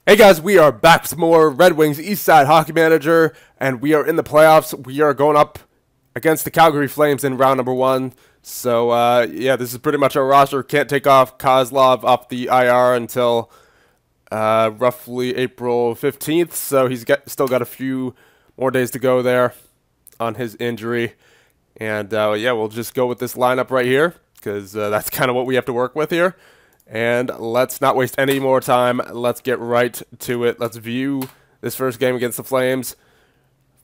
Hey guys, we are back with more Red Wings Eastside Hockey Manager, and we are in the playoffs. We are going up against the Calgary Flames in round number 1. So, yeah, this is pretty much our roster. Can't take off Kozlov off the IR until roughly April 15th, so he's still got a few more days to go there on his injury. And, yeah, we'll just go with this lineup right here, because that's kind of what we have to work with here. And let's not waste any more time. Let's get right to it. Let's view this first game against the Flames.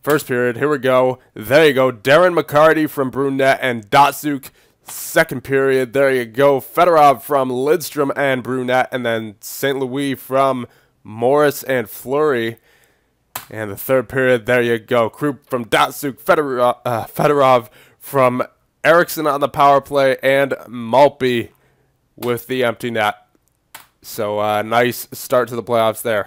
First period, here we go. There you go. Darren McCarty from Brunette and Datsuk. Second period, there you go. Fedorov from Lidstrom and Brunette. And then St. Louis from Morris and Fleury. And the third period, there you go. Krupp from Datsuk. Fedorov from Eriksson on the power play. And Maltby with the empty net. So, nice start to the playoffs there.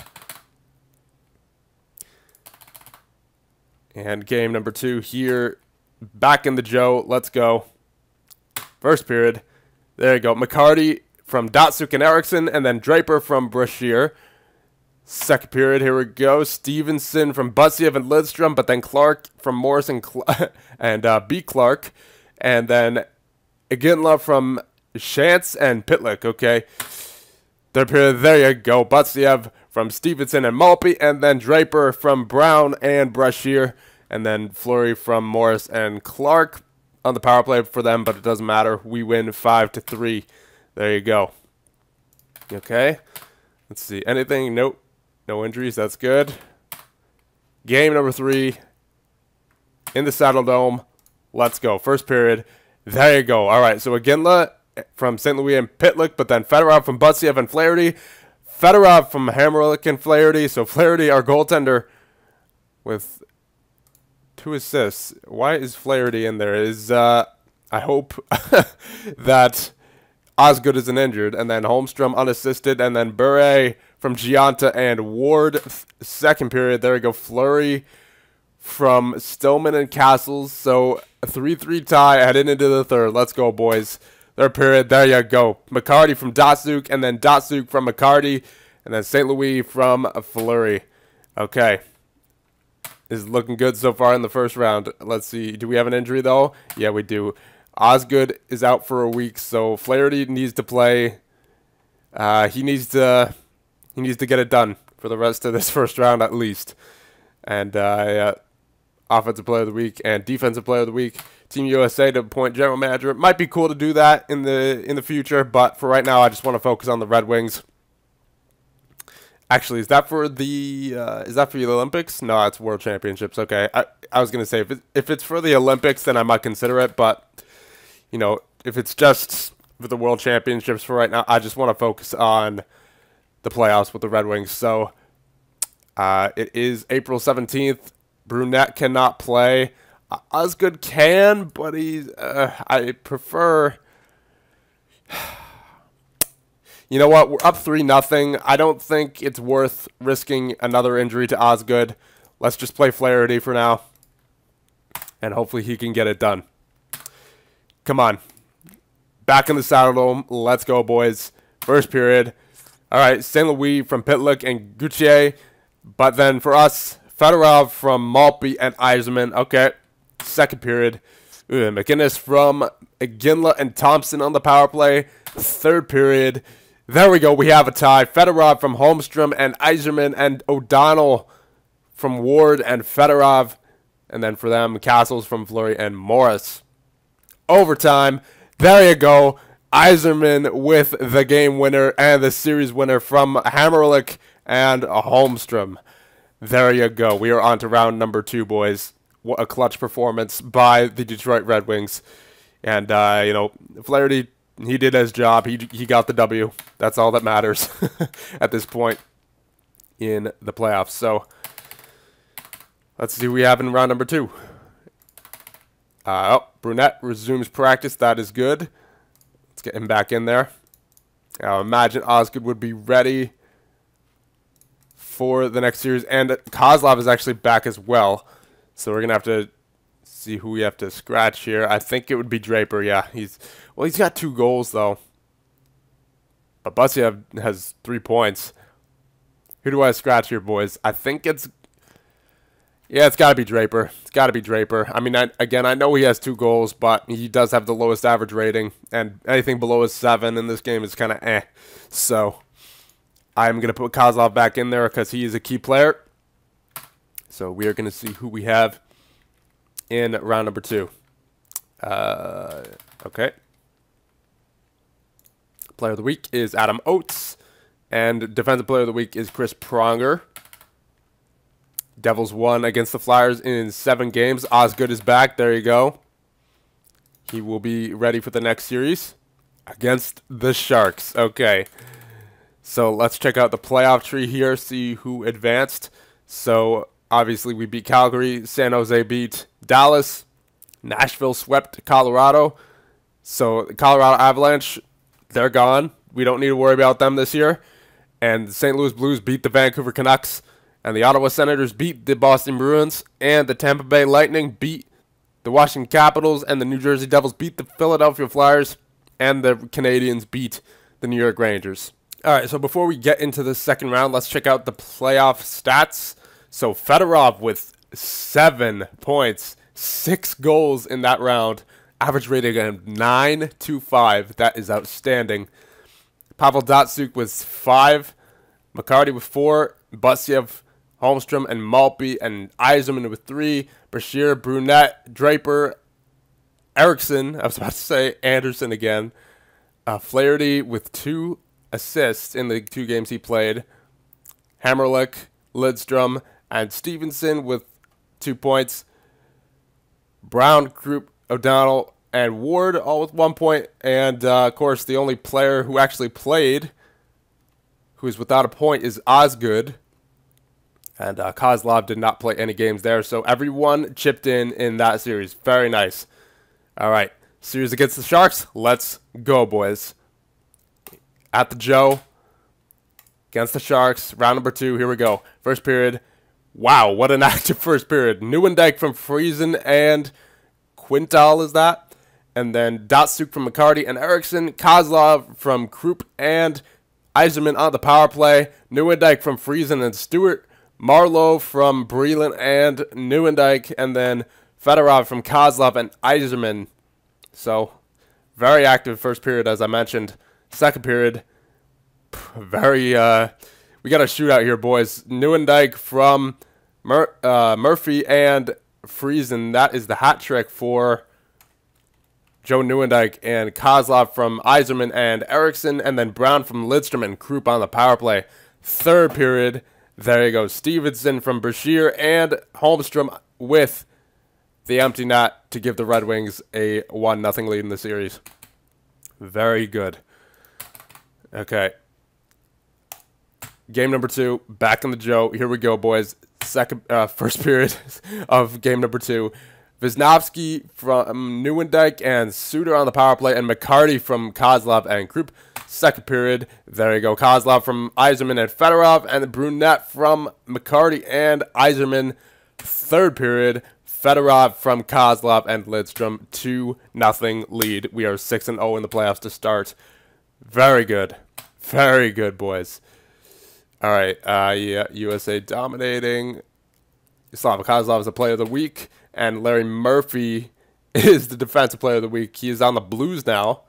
And game number 2 here. Back in the Joe. Let's go. First period. There you go. McCarty from Datsuk and Eriksson. And then Draper from Brashear. Second period. Here we go. Stevenson from Butsiev and Lidstrom. But then Clark from Morris and B. Clark. And then Iginla from Shantz and Pitlick, okay. Third period, there you go. Butsiev from Stevenson and Maltby, and then Draper from Brown and Brashear, and then Fleury from Morris and Clark on the power play for them, but it doesn't matter. We win 5-3. There you go. Okay. Let's see. Anything? Nope. No injuries. That's good. Game number 3 in the Saddle Dome. Let's go. First period. There you go. All right. So Iginla from St. Louis and Pitlick, but then Fedorov from Butsiev and Flaherty. Fedorov from Hamrlik and Flaherty. So Flaherty, our goaltender, with 2 assists. Why is Flaherty in there? I hope that Osgood isn't injured. And then Holmstrom unassisted. And then Bure from Gianta and Ward. Second period, there we go. Fleury from Stillman and Castles. So a 3-3 tie heading into the third. Let's go, boys. Third period, there you go. McCarty from Datsuk, and then Datsuk from McCarty, and then St. Louis from Fleury. Okay. This is looking good so far in the first round. Let's see. Do we have an injury, though? Yeah, we do. Osgood is out for a week, so Flaherty needs to play. He needs to get it done for the rest of this first round at least. And Offensive Player of the Week and Defensive Player of the Week. Team USA to appoint general manager. It might be cool to do that in the future, but for right now, I just want to focus on the Red Wings. Actually, is that for the Olympics? No, it's World Championships. Okay, I was gonna say if it's for the Olympics, then I might consider it. But you know, if it's just for the World Championships for right now, I just want to focus on the playoffs with the Red Wings. So it is April 17th. Brunette cannot play. Osgood can, but I prefer. You know what? We're up 3-0. I don't think it's worth risking another injury to Osgood. Let's just play Flaherty for now, and hopefully he can get it done. Come on, back in the Saddle Dome. Let's go, boys. First period. All right, St. Louis from Pitlick and Gauthier, but then for us, Fedorov from Maltby and Yzerman. Okay. Second period. McInnes from Iginla and Thompson on the power play. Third period. There we go. We have a tie. Fedorov from Holmstrom and Yzerman and O'Donnell from Ward and Fedorov. And then for them, Castles from Fleury and Morris. Overtime. There you go. Yzerman with the game winner and the series winner from Hamrlik and Holmstrom. There you go. We are on to round number 2, boys. What a clutch performance by the Detroit Red Wings. And, you know, Flaherty, he did his job. He got the W. That's all that matters at this point in the playoffs. So, let's see who we have in round number 2. Brunette resumes practice. That is good. Let's get him back in there. I imagine Osgood would be ready for the next series. And Kozlov is actually back as well. So we're going to have to see who we have to scratch here. I think it would be Draper. Yeah, he's got 2 goals, though. But Butsiev has 3 points. Who do I scratch here, boys? I think it's... Yeah, it's got to be Draper. It's got to be Draper. I mean, again, I know he has 2 goals, but he does have the lowest average rating, and anything below a 7 in this game is kind of eh. So, I'm going to put Kozlov back in there because he is a key player. So, we are going to see who we have in round number 2. Okay. Player of the week is Adam Oates, and defensive player of the week is Chris Pronger. Devils won against the Flyers in 7 games. Osgood is back. There you go. He will be ready for the next series against the Sharks. Okay. So let's check out the playoff tree here, see who advanced. So obviously we beat Calgary. San Jose beat Dallas. Nashville swept Colorado. So the Colorado Avalanche, they're gone. We don't need to worry about them this year. And the St. Louis Blues beat the Vancouver Canucks. And the Ottawa Senators beat the Boston Bruins, and the Tampa Bay Lightning beat the Washington Capitals, and the New Jersey Devils beat the Philadelphia Flyers, and the Canadiens beat the New York Rangers. All right, so before we get into the second round, let's check out the playoff stats. So Fedorov with 7 points, 6 goals in that round, average rating of 9.25. That is outstanding. Pavel Datsyuk with 5, McCarty with 4, Bussiev, Holmstrom, and Maltby, and Yzerman with 3, Brashear, Brunette, Draper, Eriksson, I was about to say Anderson again, Flaherty with 2 assists in the 2 games he played, Hammerlick, Lidstrom, and Stevenson with 2 points, Brown, Krupp, O'Donnell, and Ward all with 1 point, and of course the only player who actually played who is without a point is Osgood. And Kozlov did not play any games there. So everyone chipped in that series. Very nice. All right. Series against the Sharks. Let's go, boys. At the Joe. Against the Sharks. Round number 2. Here we go. First period. Wow, what an active first period. Nieuwendyk from Friesen and Quintal is that. And then Datsyuk from McCarty and Eriksson. Kozlov from Krupp and Yzerman on the power play. Nieuwendyk from Friesen and Stewart. Marlowe from Breland and Nieuwendyk, and then Fedorov from Kozlov and Yzerman. So, very active first period, as I mentioned. Second period, very, we got a shootout here, boys. Nieuwendyk from Murphy and Friesen. That is the hat trick for Joe Nieuwendyk, and Kozlov from Yzerman and Eriksson, and then Brown from Lidstrom and Krupp on the power play. Third period, there you go. Stevenson from Brashear and Holmstrom with the empty net to give the Red Wings a 1-0 lead in the series. Very good. Okay. Game number 2, back in the Joe. Here we go, boys. First period of game number 2. Wisnowski from Nieuwendyk and Suter on the power play, and McCarty from Kozlov and Krupp. Second period, there you go. Kozlov from Yzerman and Fedorov, and Brunette from McCarty and Yzerman. Third period, Fedorov from Kozlov and Lidstrom. 2-0 lead. We are 6-0 in the playoffs to start. Very good. Very good, boys. All right, yeah, USA dominating. Slava Kozlov is the player of the week, and Larry Murphy is the defensive player of the week. He is on the Blues now.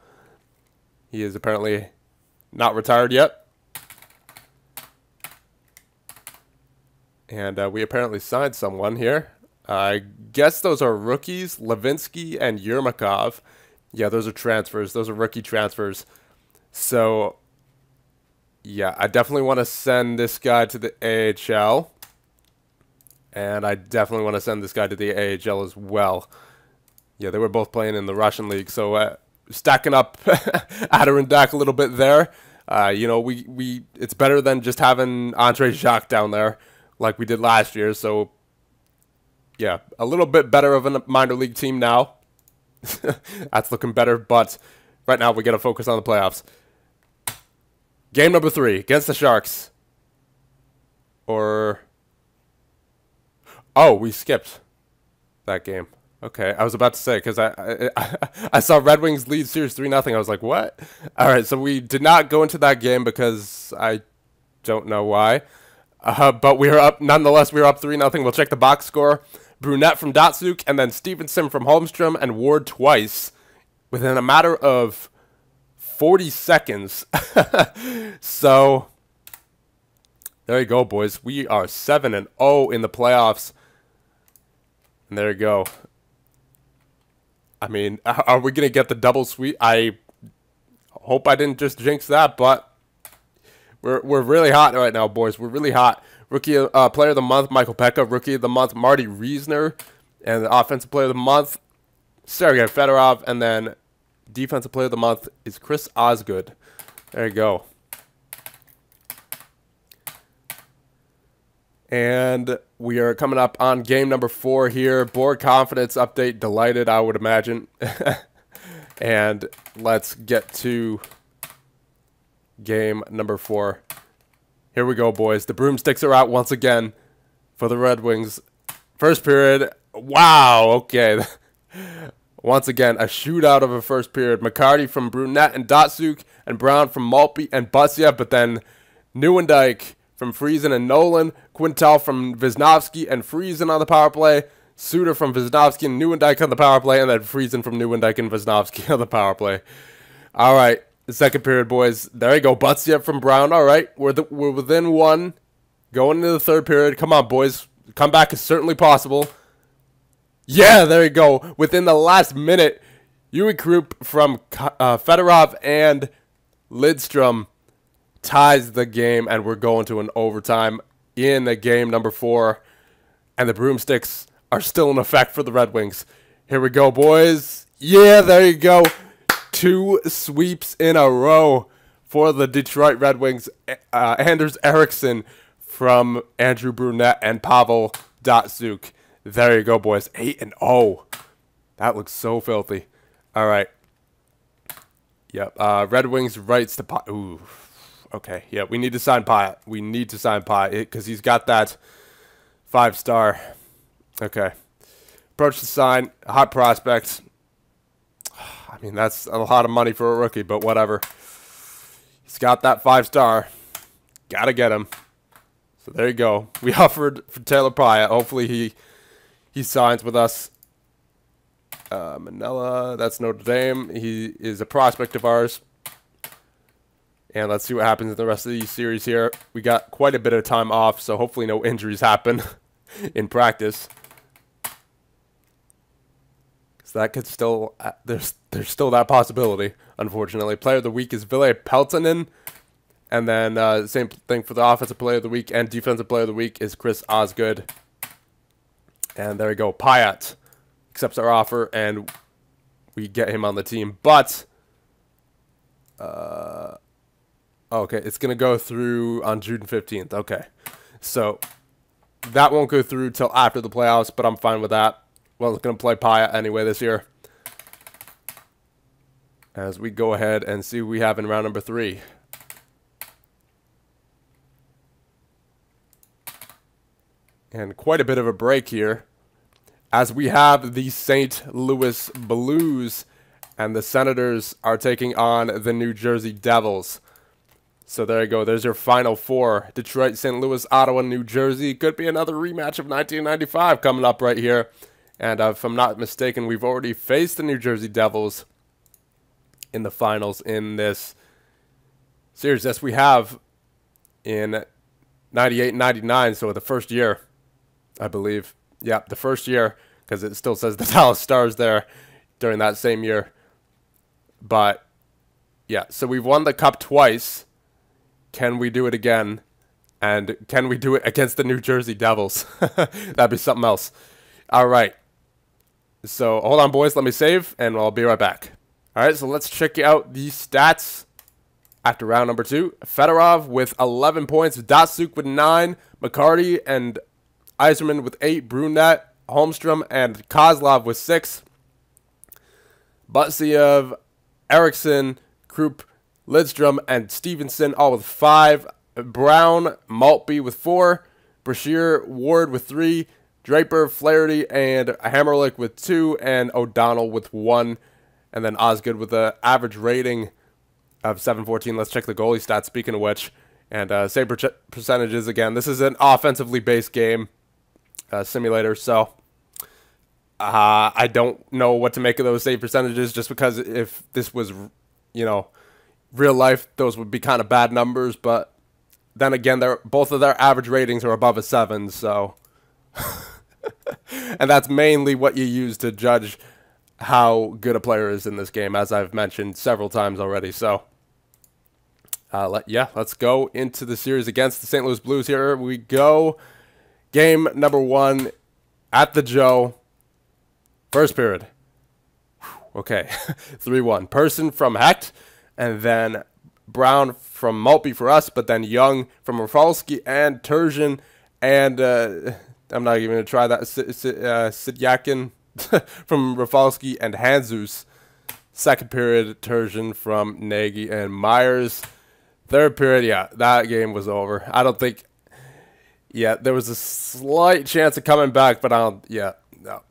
He is apparently not retired yet. And we apparently signed someone here. I guess those are rookies, Levinsky and Yermakov. Yeah, those are transfers. Those are rookie transfers. So, yeah, I definitely want to send this guy to the AHL. And I definitely want to send this guy to the AHL as well. Yeah, they were both playing in the Russian league. So, stacking up Adirondack a little bit there. You know, it's better than just having Andre Jacques down there like we did last year. So, yeah, a little bit better of a minor league team now. That's looking better, but right now we got to focus on the playoffs. Game number 3 against the Sharks. Oh, we skipped that game. Okay, I was about to say, because I saw Red Wings lead series 3-0. I was like, what? All right, so we did not go into that game because I don't know why. But we are up, nonetheless, we are up 3-0. We'll check the box score. Brunette from Datsuk, and then Stevenson from Holmstrom, and Ward twice within a matter of 40 seconds. So, there you go, boys. We are 7-0 in the playoffs. And there you go. I mean, are we going to get the double sweep? I hope I didn't just jinx that, but we're really hot right now, boys. We're really hot. Rookie Player of the Month, Michael Pekka. Rookie of the Month, Marty Reisner. And the Offensive Player of the Month, Sergei Fedorov. And then Defensive Player of the Month is Chris Osgood. There you go. And we are coming up on game number 4 here. Board confidence update. Delighted, I would imagine. And let's get to game number 4. Here we go, boys. The broomsticks are out once again for the Red Wings. First period. Wow, okay. Once again, a shootout of a first period. McCarty from Brunette and Datsuk, and Brown from Maltby and Butsia, but then Nieuwendyk from Friesen and Nolan, Quintal from Wisnowski and Friesen on the power play, Suter from Wisnowski and Nieuwendyk on the power play, and then Friesen from Nieuwendyk and Wisnowski on the power play. All right, the second period, boys. There you go, Butsia from Brown. All right, we're within 1, going into the third period. Come on, boys. Comeback is certainly possible. Yeah, there you go. Within the last minute, Yui Krupp from Fedorov and Lidstrom ties the game, and we're going to an overtime in the game number 4. And the broomsticks are still in effect for the Red Wings. Here we go, boys. Yeah, there you go. 2 sweeps in a row for the Detroit Red Wings. Anders Eriksson from Andrew Brunette and Pavel Datsuk. There you go, boys. 8-0. That looks so filthy. All right. Yep. Red Wings rights to Pyatt. Ooh. Okay. Yeah, we need to sign Pyatt. We need to sign Pyatt because he's got that 5-star. Okay. Approach to sign. Hot prospect. I mean, that's a lot of money for a rookie, but whatever. He's got that 5-star. Gotta get him. So there you go. We offered for Taylor Pyatt. Hopefully he signs with us. Manila, that's Notre Dame. He is a prospect of ours. And let's see what happens in the rest of the series here. We got quite a bit of time off, so hopefully no injuries happen in practice. So that could still, there's still that possibility, unfortunately. Player of the Week is Ville Peltonen. And then same thing for the Offensive Player of the Week and Defensive Player of the Week is Chris Osgood. And there we go. Pyatt accepts our offer, and we get him on the team. But, okay, it's going to go through on June 15th. Okay. So, that won't go through till after the playoffs, but I'm fine with that. Well, it's going to play Pyatt anyway this year. As we go ahead and see what we have in round number 3. And quite a bit of a break here, as we have the St. Louis Blues, and the Senators are taking on the New Jersey Devils. So there you go. There's your final 4. Detroit, St. Louis, Ottawa, New Jersey. Could be another rematch of 1995 coming up right here. And if I'm not mistaken, we've already faced the New Jersey Devils in the finals in this series. Yes, we have in 98 and 99, so the first year, I believe. Yeah, the first year, because it still says the Dallas Stars there during that same year. But, yeah, so we've won the Cup twice. Can we do it again? And can we do it against the New Jersey Devils? That'd be something else. All right. So, hold on, boys. Let me save, and I'll be right back. All right, so let's check out the stats after round number 2. Fedorov with 11 points. Datsuk with 9. McCarty and Yzerman with 8. Brunette, Holmstrom, and Kozlov with 6. Butsiev, Eriksson, Krupp, Lidstrom, and Stevenson all with 5. Brown, Maltby with 4. Brashear, Ward with 3. Draper, Flaherty, and Hammerlick with 2. And O'Donnell with 1. And then Osgood with an average rating of 714. Let's check the goalie stats, speaking of which. And save percentages, again, this is an offensively based game simulator, so I don't know what to make of those save percentages, just because if this was, you know, real life, those would be kind of bad numbers. But then again, both of their average ratings are above a 7, so and that's mainly what you use to judge how good a player is in this game, as I've mentioned several times already. So let's go into the series against the St. Louis Blues. Here we go. Game number 1 at the Joe. First period. Okay. 3-1. Person from Hecht, and then Brown from Maltby for us, but then Young from Rafalski and Turgeon, and I'm not even going to try that, Sidyakin from Rafalski and Hanzus. Second period, Turgeon from Nagy and Myers. Third period, yeah, that game was over. I don't think, yeah, there was a slight chance of coming back, but I don't, yeah, no.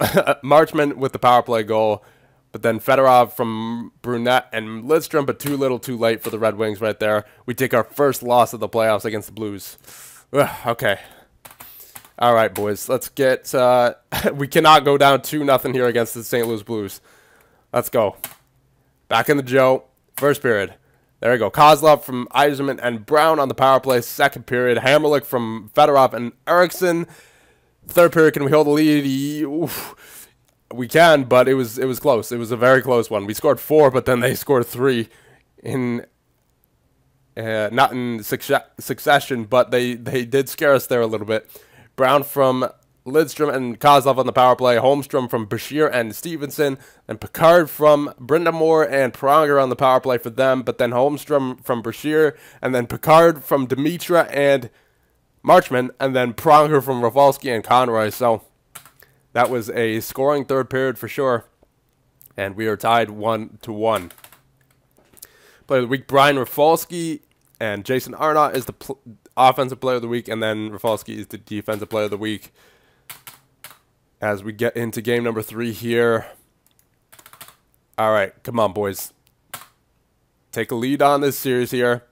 Marchman with the power play goal, but then Fedorov from Brunette and Lidstrom, but too little too late for the Red Wings right there. We take our first loss of the playoffs against the Blues. Okay. All right, boys, let's get, we cannot go down 2-0 here against the St. Louis Blues. Let's go. Back in the Joe, first period. There we go. Kozlov from Eiserman and Brown on the power play. Second period, Hammerlich from Fedorov and Eriksson. Third period, can we hold the lead? Oof. We can, but it was close. It was a very close one. We scored 4, but then they scored 3 in not in succession, but they did scare us there a little bit. Brown from Lidstrom and Kozlov on the power play. Holmstrom from Bashir and Stevenson. And Picard from Brindamore and Pronger on the power play for them. But then Holmstrom from Bashir. And then Picard from Dimitra and Marchman. And then Pronger from Rafalski and Conroy. So that was a scoring third period for sure. And we are tied 1-1. Player of the week, Brian Rafalski. And Jason Arnott is the offensive player of the week. And then Rafalski is the defensive player of the week. As we get into game number 3 here. All right, come on, boys. Take a lead on this series here.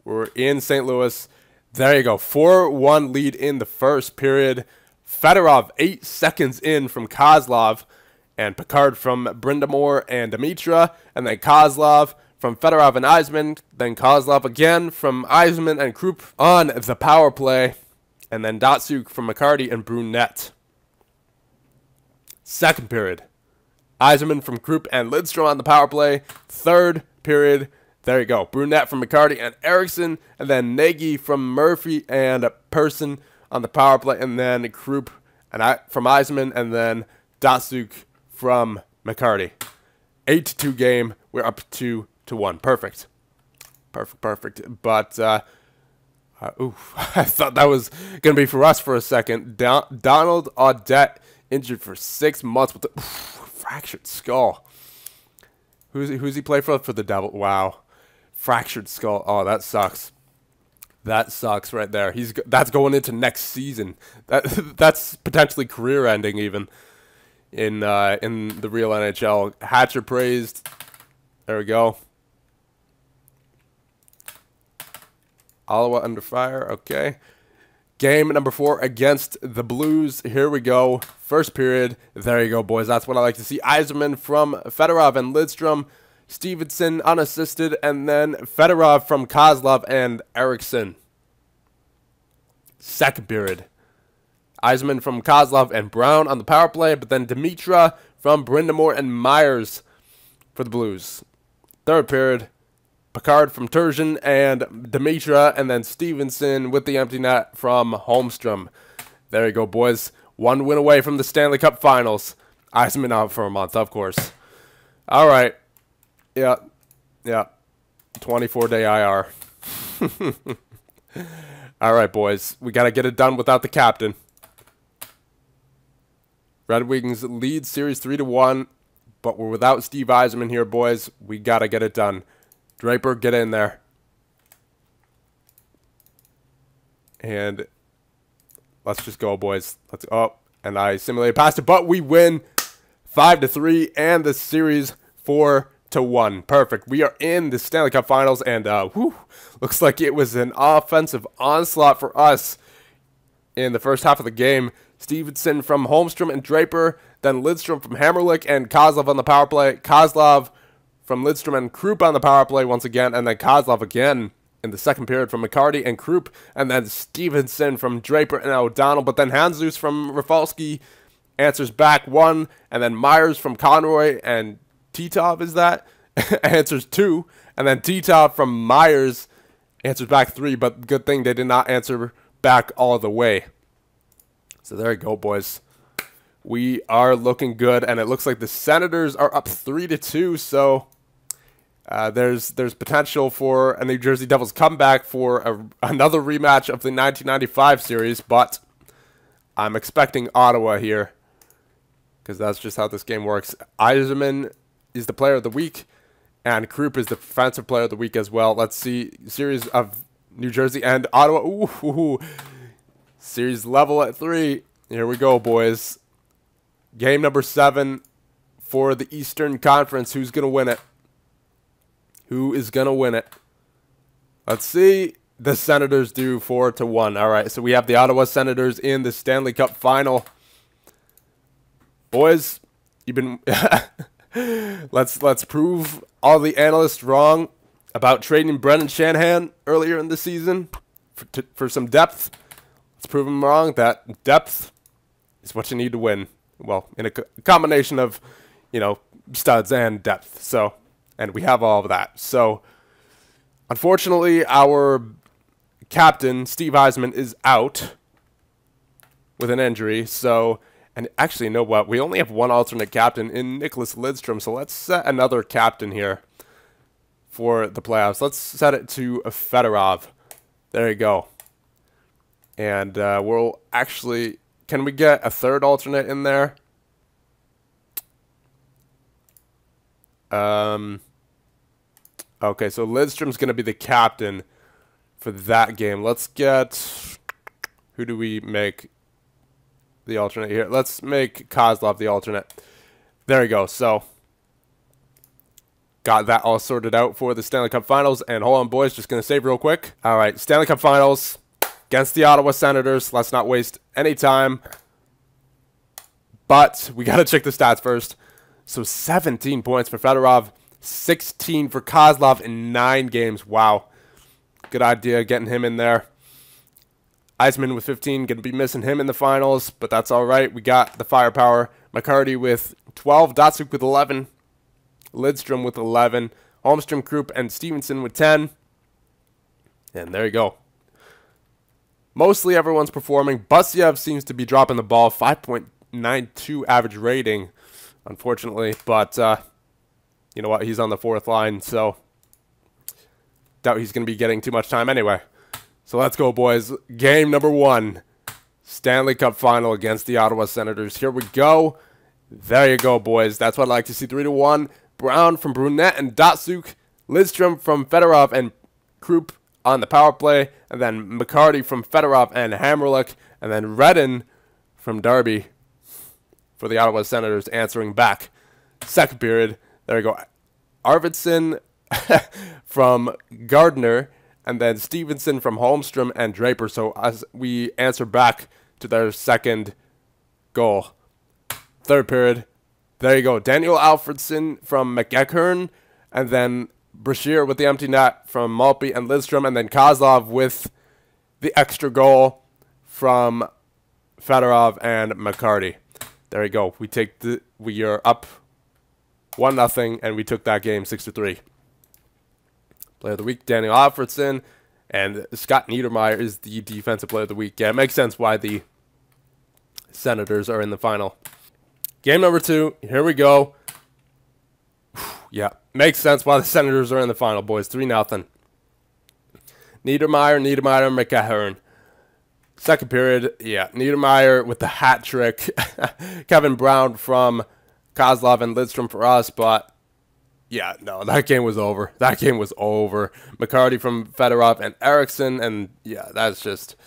We're in St. Louis. There you go. 4-1 lead in the first period. Fedorov 8 seconds in from Kozlov. And Picard from Brindamore and Dimitra. And then Kozlov from Fedorov and Eisman. Then Kozlov again from Eisman and Krupp on the power play. And then Datsuk from McCarty and Brunette. Second period, Eiserman from Krupp and Lidstrom on the power play. Third period, there you go. Brunette from McCarty and Eriksson. And then Nagy from Murphy and Person on the power play. And then Krupp and from Eiserman. And then Datsuk from McCarty. 8-2 game. We're up 2-1. Perfect. Perfect. But, oof, I thought that was going to be for us for a second. Donald Audette. Injured for 6 months with a fractured skull. Who's he play for? For the Devil. Wow. Fractured skull. Oh, that sucks. That sucks right there. That's going into next season. That's potentially career ending even in the real NHL. Hatcher praised. There we go. Ottawa under fire. Okay. Game number 4 against the Blues. Here we go. First period. There you go, boys. That's what I like to see. Eiserman from Fedorov and Lidstrom. Stevenson unassisted. And then Fedorov from Kozlov and Eriksson. Second period. Eiserman from Kozlov and Brown on the power play. But then Dimitra from Brindamore and Myers for the Blues. Third period. Picard from Turgeon and Dimitra, and then Stevenson with the empty net from Holmstrom. There you go, boys. 1 win away from the Stanley Cup Finals. Eiserman out for a month, of course. All right. Yeah. 24-day IR. All right, boys. We got to get it done without the captain. Red Wings lead series 3-1, but we're without Steve Eiserman here, boys. We got to get it done. Draper, get in there. And let's just go, boys. Let's and I simulated past it, but we win 5-3 and the series 4 to 1. Perfect. We are in the Stanley Cup Finals, and looks like it was an offensive onslaught for us in the first half of the game. Stevenson from Holmstrom and Draper, then Lidstrom from Hammerlick and Kozlov on the power play. Kozlov from Lidstrom and Krupp on the power play once again, and then Kozlov again in the second period from McCarty and Krupp, and then Stevenson from Draper and O'Donnell, but then Hanzus from Rafalski answers back 1, and then Myers from Conroy and Titov, is that? answers 2, and then Titov from Myers answers back 3, but good thing they did not answer back all the way. So there you go, boys. We are looking good, and it looks like the Senators are up 3-2, so there's potential for a New Jersey Devils comeback for another rematch of the 1995 series, but I'm expecting Ottawa here because that's just how this game works. Eiserman is the player of the week, and Krupp is the defensive player of the week as well. Let's see, series of New Jersey and Ottawa. Ooh, series level at 3. Here we go, boys. Game number 7 for the Eastern Conference. Who's going to win it? Who is going to win it? Let's see. The Senators do 4-1. All right, so we have the Ottawa Senators in the Stanley Cup Final. Boys, you've been let's prove all the analysts wrong about trading Brendan Shanahan earlier in the season for some depth. Let's prove them wrong that depth is what you need to win. Well, in a combination of, you know, studs and depth. So, and we have all of that. So, unfortunately, our captain, Steve Yzerman, is out with an injury. So, and actually, you know what? We only have one alternate captain in Nicholas Lidstrom. So, let's set another captain here for the playoffs. Let's set it to Fedorov. There you go. And we'll actually... Can we get a third alternate in there? Okay, so Lidstrom's going to be the captain for that game. Let's get... Who do we make the alternate here? Let's make Kozlov the alternate. There we go. So, got that all sorted out for the Stanley Cup Finals. And hold on, boys. Just going to save real quick. All right, Stanley Cup Finals against the Ottawa Senators. Let's not waste any time. But we got to check the stats first. So 17 points for Fedorov, 16 for Kozlov in 9 games. Wow. Good idea getting him in there. Yzerman with 15, going to be missing him in the finals, but that's all right. We got the firepower. McCarty with 12, Datsuk with 11, Lidstrom with 11, Holmstrom, Krupp, and Stevenson with 10. And there you go. Mostly everyone's performing. Busiev seems to be dropping the ball. 5.92 average rating, unfortunately. But, you know what? He's on the 4th line, so doubt he's going to be getting too much time anyway. So let's go, boys. Game number 1. Stanley Cup Final against the Ottawa Senators. Here we go. There you go, boys. That's what I like to see. 3-1. Brown from Brunette and Datsuk. Lidstrom from Fedorov and Krupp on the power play, and then McCarty from Fedorov and Hammerlick, and then Redden from Darby for the Ottawa Senators answering back. Second period, there we go. Arvidsson from Gardner, and then Stevenson from Holmstrom and Draper. So as we answer back to their second goal. Third period, there you go. Daniel Alfredson from McEachern, and then Brashear with the empty net from Maltby and Lidstrom, and then Kozlov with the extra goal from Fedorov and McCarty. There you go. We are up 1-0, and we took that game 6-3. Player of the week, Daniel Alfredson, and Scott Niedermayer is the defensive player of the week. Yeah, it makes sense why the Senators are in the final. Game number 2. Here we go. Yeah, makes sense why the Senators are in the final, boys. 3-0. Niedermayer, McEachern. Second period, yeah, Niedermayer with the hat trick. Kevin Brown from Kozlov and Lidstrom for us, but yeah, no, that game was over. That game was over. McCarty from Fedorov and Eriksson, and yeah, that's just...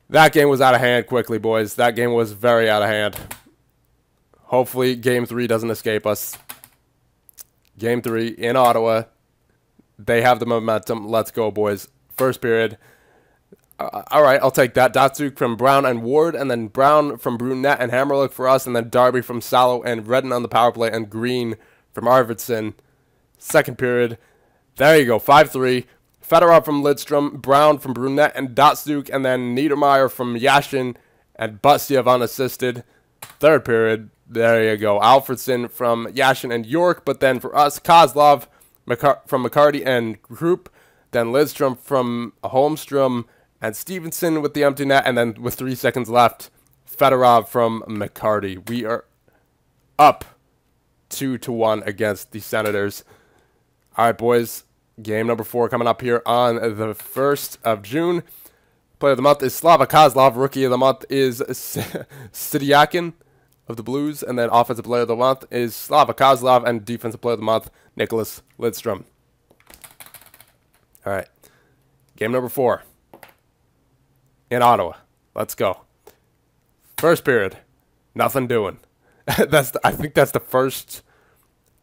That game was out of hand quickly, boys. That game was very out of hand. Hopefully, Game 3 doesn't escape us. Game 3 in Ottawa. They have the momentum. Let's go, boys. First period. All right, I'll take that. Datsuk from Brown and Ward, and then Brown from Brunette and Hammerlick for us, and then Darby from Salo and Redden on the power play, and Green from Arvidsson. Second period. There you go, 5-3. Fedorov from Lidstrom, Brown from Brunette and Datsuk, and then Niedermeyer from Yashin and Butsiev unassisted. Third period. There you go. Alfredson from Yashin and York, but then for us, Kozlov from McCarty and Group, then Lidstrom from Holmstrom and Stevenson with the empty net, and then with 3 seconds left, Fedorov from McCarty. We are up 2-1 against the Senators. All right, boys. Game number 4 coming up here on the 1st of June. Player of the month is Slava Kozlov. Rookie of the month is Sidiakin of the Blues. And then offensive player of the month is Slava Kozlov. And defensive player of the month, Nicholas Lidstrom. All right. Game number 4 in Ottawa. Let's go. First period. Nothing doing. I think that's the first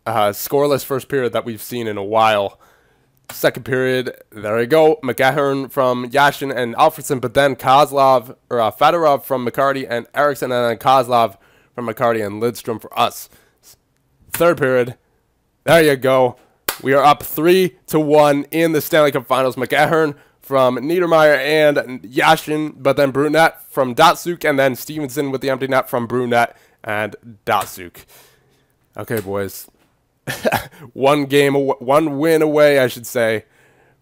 scoreless first period that we've seen in a while. Second period, there you go. McGahern from Yashin and Alfredson, but then Kozlov, or Fedorov from McCarty and Eriksson, and then Kozlov from McCarty and Lidstrom for us. Third period, there you go. We are up 3-1 in the Stanley Cup Finals. McGahern from Niedermeyer and Yashin, but then Brunette from Datsuk, and then Stevenson with the empty net from Brunette and Datsuk. Okay, boys. One win away, I should say,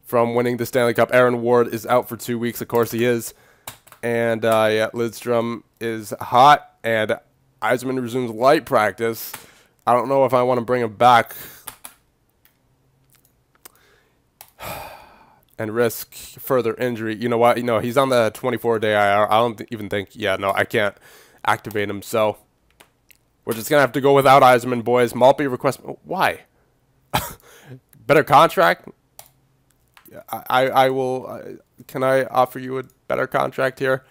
from winning the Stanley Cup. Aaron Ward is out for 2 weeks. Of course he is. And, yeah, Lidstrom is hot. And Eisman resumes light practice. I don't know if I want to bring him back and risk further injury. You know what? You know, he's on the 24-day IR. I don't even think, yeah, no, I can't activate him. So we're just going to have to go without Eisman, boys. Maltby request. Why? Better contract? I will. Can I offer you a better contract here?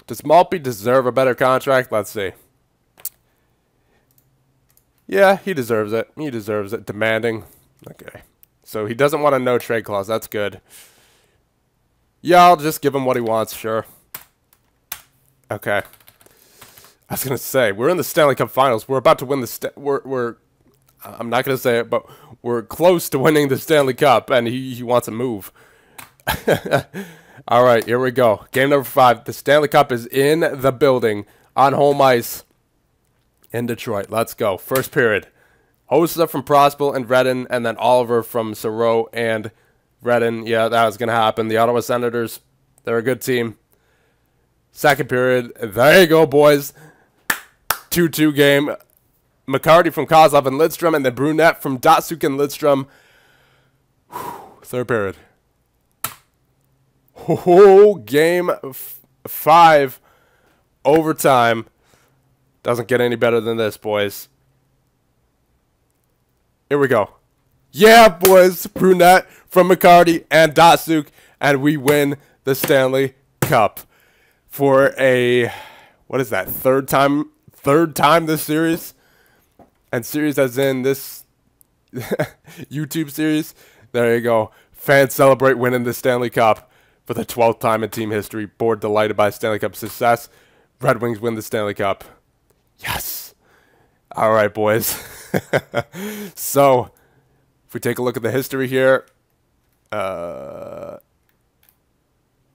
Does Maltby deserve a better contract? Let's see. Yeah, he deserves it. He deserves it. Demanding. Okay. So he doesn't want a no-trade clause. That's good. Yeah, I'll just give him what he wants. Sure. Okay. I was going to say, we're in the Stanley Cup Finals. We're about to win the I'm not going to say it, but we're close to winning the Stanley Cup, and he wants a move. All right, here we go. Game number 5. The Stanley Cup is in the building on home ice in Detroit. Let's go. First period. Hossa from Prospel and Redden, and then Oliver from Saros and Redden. Yeah, that was going to happen. The Ottawa Senators, they're a good team. Second period. There you go, boys. 2-2 game. McCarty from Kozlov and Lidstrom, and then Brunette from Datsuk and Lidstrom. Third period. Oh, game 5. Overtime. Doesn't get any better than this, boys. Here we go. Yeah, boys. Brunette from McCarty and Datsuk, and we win the Stanley Cup for a, what is that, third time this series? And series as in this YouTube series. There you go. Fans celebrate winning the Stanley Cup for the 12th time in team history. Board delighted by Stanley Cup success. Red Wings win the Stanley Cup. Yes. All right, boys. So, if we take a look at the history here.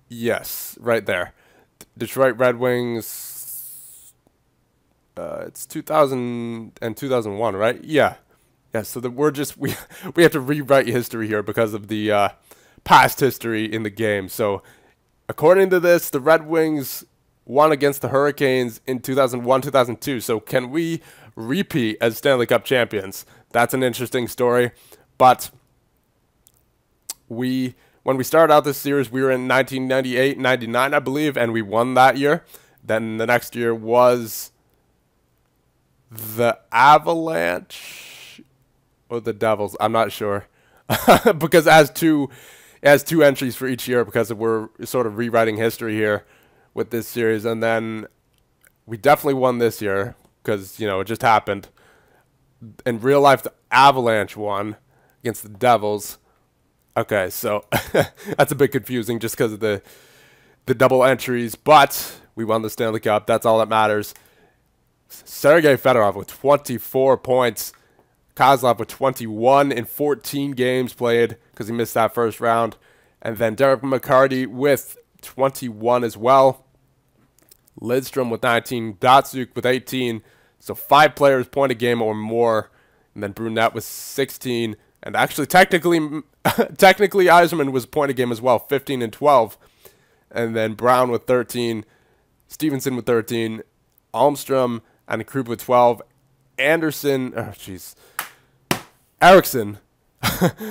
Yes, right there. Detroit Red Wings. It's 2000 and 2001, right? Yeah. Yeah, so we have to rewrite history here because of the past history in the game. So, according to this, the Red Wings won against the Hurricanes in 2001, 2002. So, can we repeat as Stanley Cup champions? That's an interesting story. But when we started out this series, we were in 1998, 99, I believe, and we won that year. Then the next year was the Avalanche or the Devils. I'm not sure. Because it has two entries for each year because we're sort of rewriting history here with this series. And then we definitely won this year because, you know, it just happened. in real life, the Avalanche won against the Devils. Okay, so that's a bit confusing just because of the double entries, but we won the Stanley Cup. That's all that matters. Sergei Fedorov with 24 points. Kozlov with 21 in 14 games played because he missed that first round. And then Derek McCarty with 21 as well. Lidstrom with 19. Datsuk with 18. So 5 players point a game or more. And then Brunette with 16. And actually, technically Yzerman was point a game as well, 15 and 12. And then Brown with 13. Stevenson with 13. Almstrom and Krupp with 12. Anderson, oh jeez, Eriksson.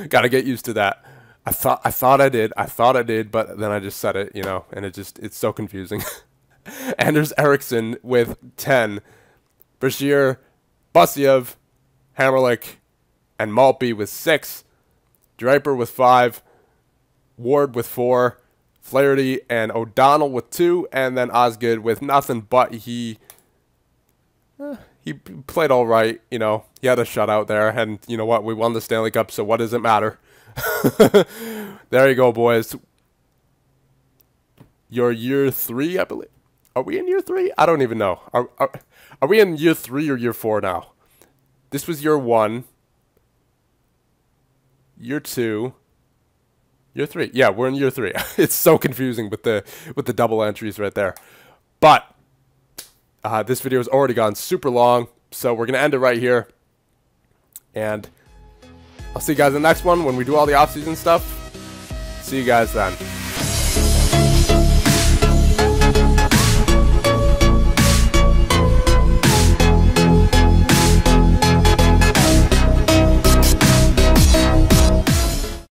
Gotta get used to that. I thought I did, but then I just said it, you know, and it's so confusing. Anders Eriksson with 10. Brashear, Basiev, Hammerlick, and Maltby with 6. Draper with 5. Ward with 4. Flaherty and O'Donnell with 2. And then Osgood with nothing, but he played all right, you know. He had a shutout there, and you know what? We won the Stanley Cup, so what does it matter? There you go, boys. Your year 3, I believe. Are we in year 3? I don't even know. Are we in year 3 or year 4 now? This was year 1. Year 2. Year 3. Yeah, we're in year 3. It's so confusing with the double entries right there. But this video has already gone super long, so we're gonna end it right here. And I'll see you guys in the next one when we do all the off-season stuff. See you guys then.